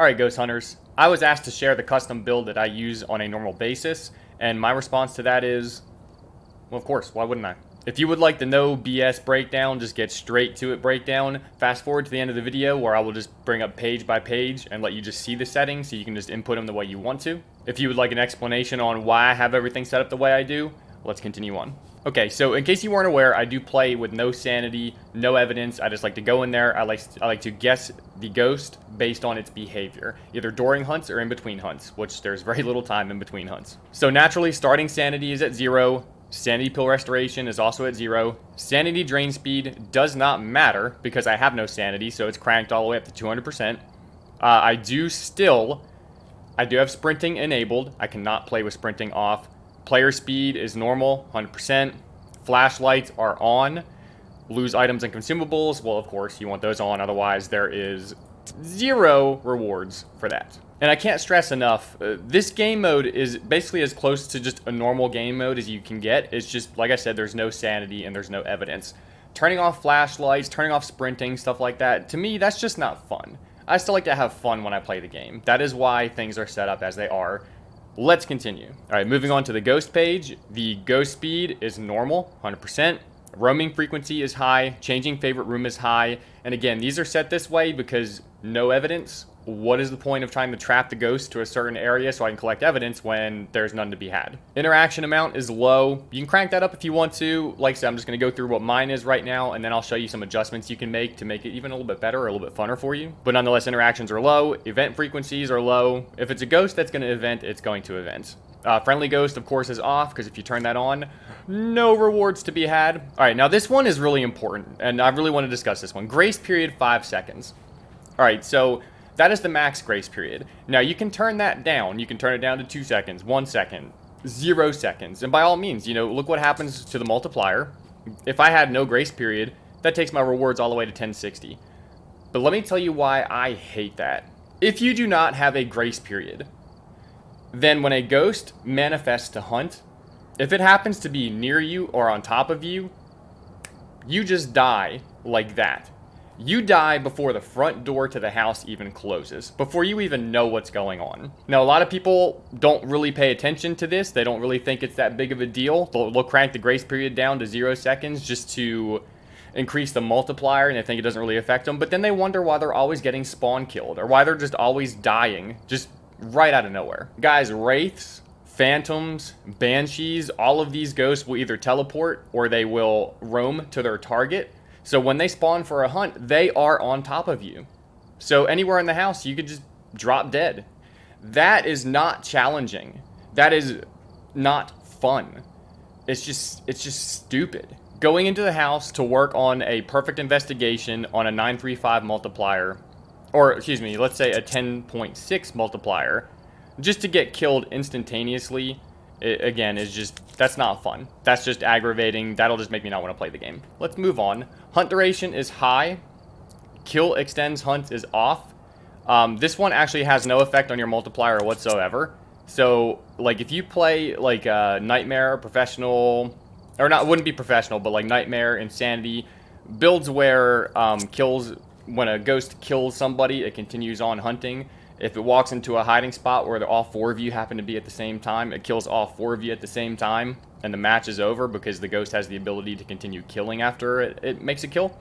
Alright, Ghost Hunters, I was asked to share the custom build that I use on a normal basis, and my response to that is, well, of course, why wouldn't I? If you would like the no BS breakdown, just get straight to it breakdown, fast forward to the end of the video where I will just bring up page by page and let you just see the settings so you can just input them the way you want to. If you would like an explanation on why I have everything set up the way I do, let's continue on. Okay, so in case you weren't aware, I do play with no sanity, no evidence. I just like to go in there. I like to guess the ghost based on its behavior, either during hunts or in between hunts, which there's very little time in between hunts. So naturally, starting sanity is at 0. Sanity pill restoration is also at 0. Sanity drain speed does not matter because I have no sanity, so it's cranked all the way up to 200%. I do have sprinting enabled. I cannot play with sprinting off. Player speed is normal, 100%. Flashlights are on. Lose items and consumables, well, of course, you want those on, otherwise there is 0 rewards for that. And I can't stress enough, this game mode is basically as close to just a normal game mode as you can get. It's just, like I said, there's no sanity and there's no evidence. Turning off flashlights, turning off sprinting, stuff like that, to me, that's just not fun. I still like to have fun when I play the game. That is why things are set up as they are. Let's continue. All right, moving on to the ghost page. The ghost speed is normal, 100%. Roaming frequency is high. Changing favorite room is high. And again, these are set this way because no evidence. What is the point of trying to trap the ghost to a certain area so I can collect evidence when there's none to be had? Interaction amount is low. You can crank that up if you want to. Like I said, I'm just going to go through what mine is right now, and then I'll show you some adjustments you can make to make it even a little bit better or a little bit funner for you. But nonetheless, interactions are low. Event frequencies are low. If it's a ghost that's going to event, it's going to event. Friendly ghost, of course, is off, because if you turn that on, no rewards to be had. All right, now this one is really important, and I really want to discuss this one. Grace period, 5 seconds. All right, so that is the max grace period. Now, you can turn that down. You can turn it down to 2 seconds, 1 second, 0 seconds. And by all means, you know, look what happens to the multiplier. If I had no grace period, that takes my rewards all the way to 1060. But let me tell you why I hate that. If you do not have a grace period, then when a ghost manifests to hunt, if it happens to be near you or on top of you, you just die like that. You die before the front door to the house even closes, before you even know what's going on. Now, a lot of people don't really pay attention to this. They don't really think it's that big of a deal. They'll crank the grace period down to 0 seconds just to increase the multiplier, and they think it doesn't really affect them. But then they wonder why they're always getting spawn killed, or why they're just always dying, just right out of nowhere. Guys, wraiths, phantoms, banshees, all of these ghosts will either teleport or they will roam to their target. So when they spawn for a hunt, they are on top of you. So anywhere in the house, you could just drop dead. That is not challenging. That is not fun. It's just stupid. Going into the house to work on a perfect investigation on a 935 multiplier, or excuse me, let's say a 10.6 multiplier, just to get killed instantaneously, again, is just, that's not fun. That's just aggravating. That'll just make me not want to play the game. Let's move on. Hunt duration is high. Kill extends hunt is off. This one actually has no effect on your multiplier whatsoever. So, like, if you play, like, Nightmare, Professional, or not, wouldn't be Professional, but like Nightmare, Insanity, builds where when a ghost kills somebody, it continues on hunting. If it walks into a hiding spot where all 4 of you happen to be at the same time, it kills all 4 of you at the same time, and the match is over because the ghost has the ability to continue killing after it makes a kill.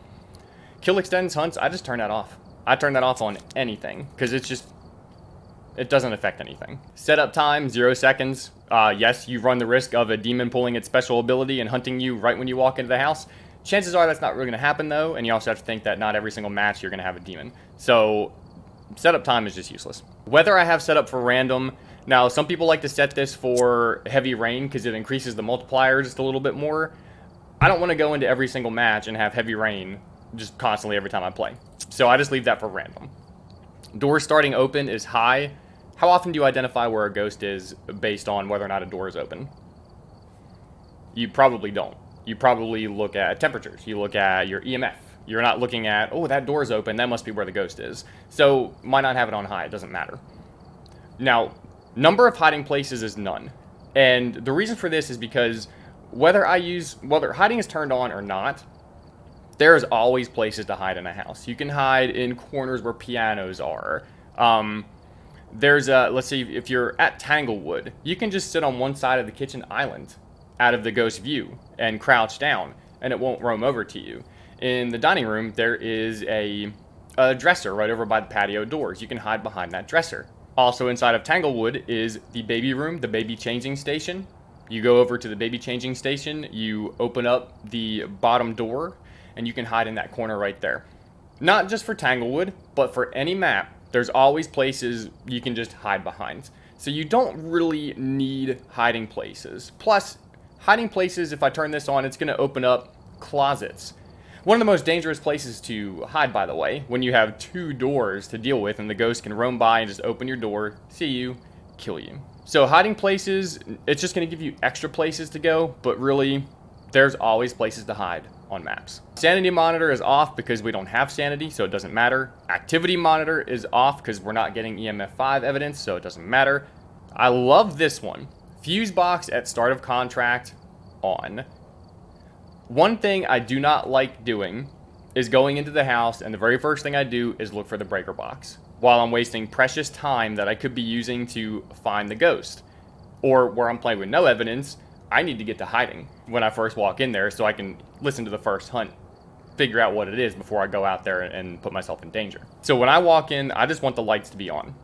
Kill extends hunts, I just turn that off. I turn that off on anything, because it doesn't affect anything. Setup time, 0 seconds. Yes, you run the risk of a demon pulling its special ability and hunting you right when you walk into the house. Chances are that's not really going to happen, though, and you also have to think that not every single match you're going to have a demon. So setup time is just useless. Whether I have set up for random, now some people like to set this for heavy rain because it increases the multiplier just a little bit more. I don't want to go into every single match and have heavy rain just constantly every time I play. So I just leave that for random. Door starting open is high. How often do you identify where a ghost is based on whether or not a door is open? You probably don't. You probably look at temperatures. You look at your EMF. You're not looking at, oh, that door's open, that must be where the ghost is. So, why not have it on high? It doesn't matter. Now, number of hiding places is none. And the reason for this is because whether hiding is turned on or not, there's always places to hide in a house. You can hide in corners where pianos are. There's a, let's see, if you're at Tanglewood, you can just sit on one side of the kitchen island out of the ghost view and crouch down, and it won't roam over to you. In the dining room, there is a dresser right over by the patio doors. You can hide behind that dresser. Also inside of Tanglewood is the baby room, the baby changing station. You go over to the baby changing station, you open up the bottom door, and you can hide in that corner right there. Not just for Tanglewood, but for any map, there's always places you can just hide behind. So you don't really need hiding places. Plus, hiding places, if I turn this on, it's going to open up closets. One of the most dangerous places to hide, by the way, when you have two doors to deal with and the ghost can roam by and just open your door, see you, kill you. So hiding places, it's just going to give you extra places to go, but really, there's always places to hide on maps. Sanity monitor is off because we don't have sanity, so it doesn't matter. Activity monitor is off because we're not getting EMF5 evidence, so it doesn't matter. I love this one. Fuse box at start of contract on. One thing I do not like doing is going into the house and the very first thing I do is look for the breaker box while I'm wasting precious time that I could be using to find the ghost. Or where I'm playing with no evidence, I need to get to hiding when I first walk in there so I can listen to the first hunt, figure out what it is before I go out there and put myself in danger. So when I walk in, I just want the lights to be on.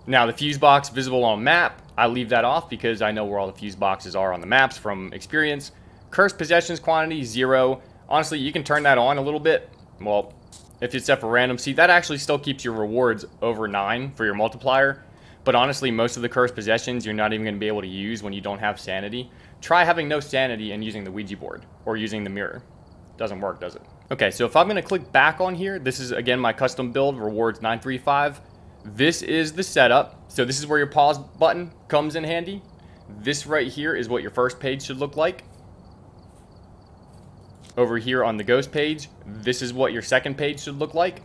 Now the fuse box visible on map, I leave that off because I know where all the fuse boxes are on the maps from experience. Cursed possessions quantity, 0. Honestly, you can turn that on a little bit. Well, if it's set for random, see, that actually still keeps your rewards over 9 for your multiplier. But honestly, most of the cursed possessions you're not even going to be able to use when you don't have sanity. Try having no sanity and using the Ouija board or using the mirror. Doesn't work, does it? Okay, so if I'm going to click back on here, this is again my custom build, rewards 935. This is the setup. So this is where your pause button comes in handy. This right here is what your first page should look like. Over here on the ghost page, this is what your second page should look like.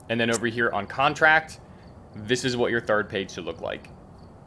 And then over here on contract, this is what your third page should look like.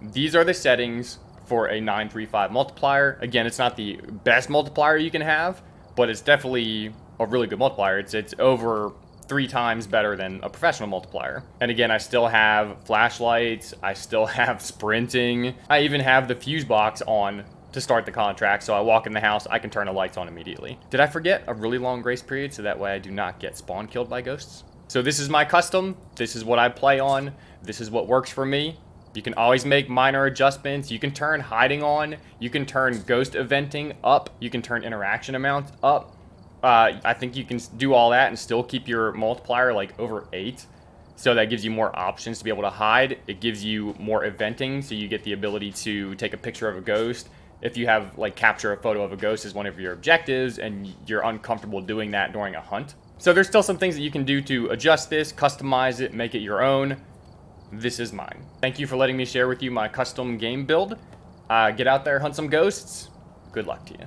These are the settings for a 935 multiplier. Again, it's not the best multiplier you can have, but it's definitely a really good multiplier. It's over 3 times better than a professional multiplier. And again, I still have flashlights, I still have sprinting, I even have the fuse box on to start the contract, so I walk in the house, I can turn the lights on immediately. Did I forget a really long grace period so that way I do not get spawn killed by ghosts? So this is my custom, this is what I play on, this is what works for me. You can always make minor adjustments. You can turn hiding on, you can turn ghost eventing up, you can turn interaction amounts up. I think you can do all that and still keep your multiplier like over 8. So that gives you more options to be able to hide. It gives you more eventing, so you get the ability to take a picture of a ghost. If you have like capture a photo of a ghost as one of your objectives and you're uncomfortable doing that during a hunt. So there's still some things that you can do to adjust this, customize it, make it your own. This is mine. Thank you for letting me share with you my custom game build. Get out there, hunt some ghosts. Good luck to you.